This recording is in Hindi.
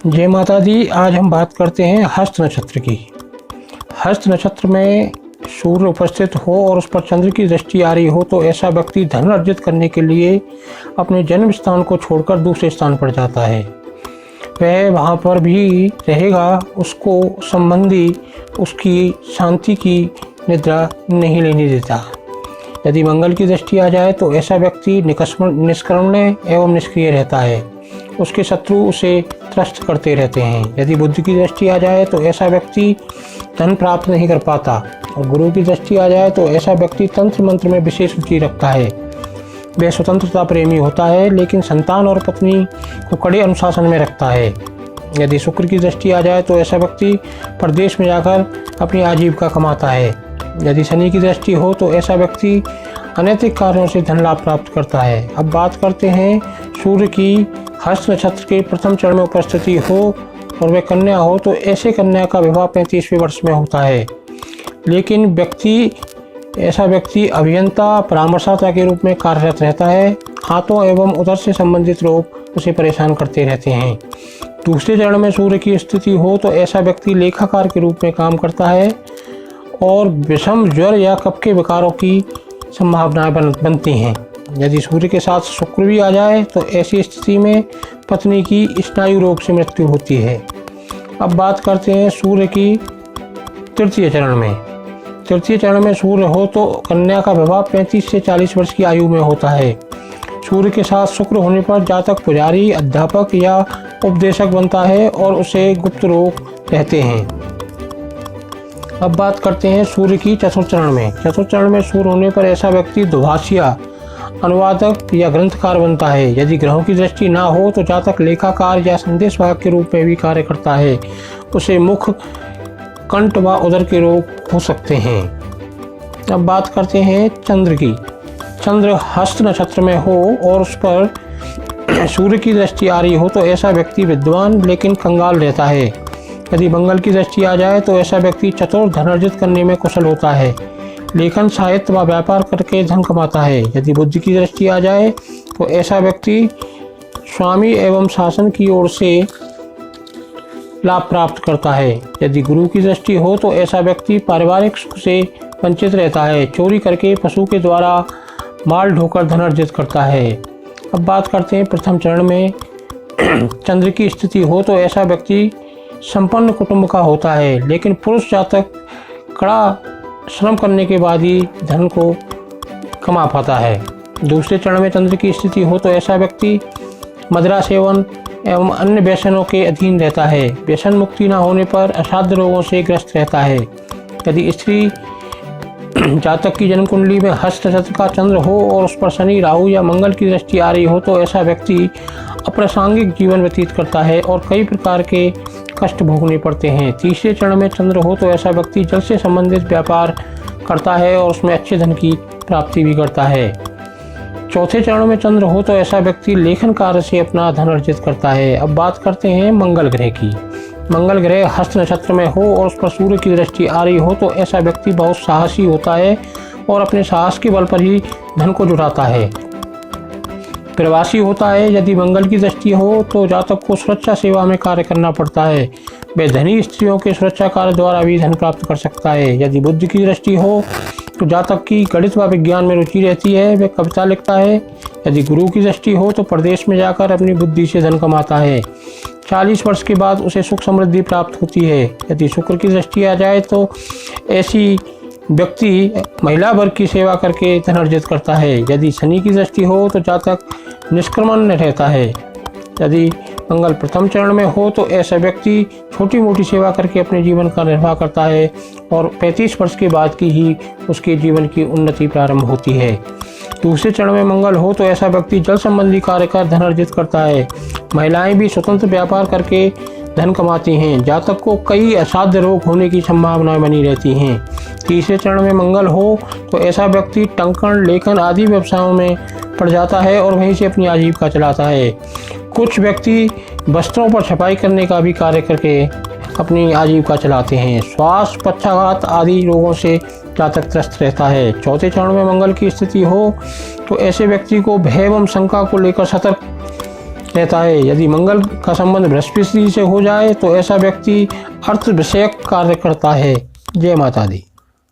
जय माता दी। आज हम बात करते हैं हस्त नक्षत्र की। हस्त नक्षत्र में सूर्य उपस्थित हो और उस पर चंद्र की दृष्टि आ रही हो तो ऐसा व्यक्ति धन अर्जित करने के लिए अपने जन्म स्थान को छोड़कर दूसरे स्थान पर जाता है। वह वहाँ पर भी रहेगा, उसको संबंधी उसकी शांति की निद्रा नहीं लेने देता। यदि मंगल की दृष्टि आ जाए तो ऐसा व्यक्ति निष्कर्मण्य एवं निष्क्रिय रहता है। उसके शत्रु उसे त्रस्त करते रहते हैं। यदि बुद्ध की दृष्टि आ जाए तो ऐसा व्यक्ति धन प्राप्त नहीं कर पाता। और गुरु की दृष्टि आ जाए तो ऐसा व्यक्ति तंत्र मंत्र में विशेष रुचि रखता है। वह स्वतंत्रता प्रेमी होता है, लेकिन संतान और पत्नी को कड़े अनुशासन में रखता है। यदि शुक्र की दृष्टि आ जाए तो ऐसा व्यक्ति प्रदेश में जाकर अपनी आजीविका कमाता है। यदि शनि की दृष्टि हो तो ऐसा व्यक्ति अनैतिक कार्यों से धन लाभ प्राप्त करता है। अब बात करते हैं सूर्य की। हस्त नक्षत्र के प्रथम चरण में उपस्थिति हो और वह कन्या हो तो ऐसे कन्या का विवाह 35वें वर्ष में होता है। लेकिन ऐसा व्यक्ति अभियंता परामर्शदाता के रूप में कार्यरत रहता है। हाथों एवं उदर से संबंधित रोग उसे परेशान करते रहते हैं। दूसरे चरण में सूर्य की स्थिति हो तो ऐसा व्यक्ति लेखाकार के रूप में काम करता है और विषम ज्वर या कफ के विकारों की संभावनाएं बनती हैं। यदि सूर्य के साथ शुक्र भी आ जाए तो ऐसी स्थिति में पत्नी की स्नायु रोग से मृत्यु होती है। अब बात करते हैं सूर्य की तृतीय चरण में। तृतीय चरण में सूर्य हो तो कन्या का विवाह 35 से 40 वर्ष की आयु में होता है। सूर्य के साथ शुक्र होने पर जातक पुजारी, अध्यापक या उपदेशक बनता है और उसे गुप्त रोग रहते हैं। अब बात करते हैं सूर्य की चतुर्थ चरण में। चतुर्थ चरण में सूर्य होने पर ऐसा व्यक्ति दुभाषिया, अनुवादक या ग्रंथकार बनता है। यदि ग्रहों की दृष्टि ना हो तो जातक लेखाकार या संदेशवाहक के रूप में भी कार्य करता है। उसे मुख, कंठ व उदर के रोग हो सकते हैं। अब बात करते हैं चंद्र की। चंद्र हस्त नक्षत्र में हो और उस पर सूर्य की दृष्टि आ रही हो तो ऐसा व्यक्ति विद्वान लेकिन कंगाल रहता है। यदि मंगल की दृष्टि आ जाए तो ऐसा व्यक्ति चतुर, धन अर्जित करने में कुशल होता है। लेखन, साहित्य व व्यापार करके धन कमाता है। यदि बुद्धि की दृष्टि आ जाए तो ऐसा व्यक्ति स्वामी एवं शासन की ओर से लाभ प्राप्त करता है। यदि गुरु की दृष्टि हो तो ऐसा व्यक्ति पारिवारिक सुख से वंचित रहता है। चोरी करके पशु के द्वारा माल ढोकर धन अर्जित करता है। अब बात करते हैं प्रथम चरण में चंद्र की स्थिति हो तो ऐसा व्यक्ति संपन्न कुटुंब का होता है, लेकिन पुरुष जातक कड़ा श्रम करने के बाद ही धन को कमा पाता है। दूसरे चरण में चंद्र की स्थिति हो तो ऐसा व्यक्ति मदिरा सेवन एवं अन्य व्यसनों के अधीन रहता है। व्यसन मुक्ति न होने पर असाध्य रोगों से ग्रस्त रहता है। यदि स्त्री जातक की जन्म कुंडली में हस्त नक्षत्र का चंद्र हो और उस पर शनि, राहु या मंगल की दृष्टि आ रही हो तो ऐसा व्यक्ति अप्रासंगिक जीवन व्यतीत करता है और कई प्रकार के कष्ट भोगने पड़ते हैं। तीसरे चरण में चंद्र हो तो ऐसा व्यक्ति जल से संबंधित व्यापार करता है और उसमें अच्छे धन की प्राप्ति भी करता है। चौथे चरण में चंद्र हो तो ऐसा व्यक्ति लेखन कार्य से अपना धन अर्जित करता है। अब बात करते हैं मंगल ग्रह की। मंगल ग्रह हस्त नक्षत्र में हो और उस पर सूर्य की दृष्टि आ रही हो तो ऐसा व्यक्ति बहुत साहसी होता है और अपने साहस के बल पर ही धन को जुटाता है। प्रवासी होता है। यदि मंगल की दृष्टि हो तो जातक को सुरक्षा सेवा में कार्य करना पड़ता है। वह धनी स्त्रियों के सुरक्षा कार्य द्वारा भी धन प्राप्त कर सकता है। यदि बुद्धि की दृष्टि हो तो जातक की गणित व विज्ञान में रुचि रहती है, वह कविता लिखता है। यदि गुरु की दृष्टि हो तो प्रदेश में जाकर अपनी बुद्धि से धन कमाता है। 40 वर्ष के बाद उसे सुख समृद्धि प्राप्त होती है। यदि शुक्र की दृष्टि आ जाए तो ऐसी व्यक्ति महिला वर्ग की सेवा करके धन अर्जित करता है। यदि शनि की दृष्टि हो तो जातक निष्क्रमण्य रहता है। यदि मंगल प्रथम चरण में हो तो ऐसा व्यक्ति छोटी मोटी सेवा करके अपने जीवन का निर्वाह करता है और 35 वर्ष के बाद की ही उसके जीवन की उन्नति प्रारंभ होती है। दूसरे चरण में मंगल हो तो ऐसा व्यक्ति जल संबंधी कार्य कर धन अर्जित करता है। महिलाएं भी स्वतंत्र व्यापार करके धन कमाती हैं। जातक को कई असाध्य रोग होने की संभावनाएं बनी रहती हैं। तीसरे चरण में मंगल हो तो ऐसा व्यक्ति टंकण, लेखन आदि व्यवसायों में पड़ जाता है और वहीं से अपनी आजीविका चलाता है। कुछ व्यक्ति वस्त्रों पर छपाई करने का भी कार्य करके अपनी आजीविका चलाते हैं। श्वास, पक्षाघात आदि रोगों से जातक त्रस्त रहता है। चौथे चरण में मंगल की स्थिति हो तो ऐसे व्यक्ति को भय एवं शंका को लेकर सतर्क रहता है। यदि मंगल का संबंध बृहस्पति से हो जाए तो ऐसा व्यक्ति अर्थ विषयक कार्य करता है। जय माता दी।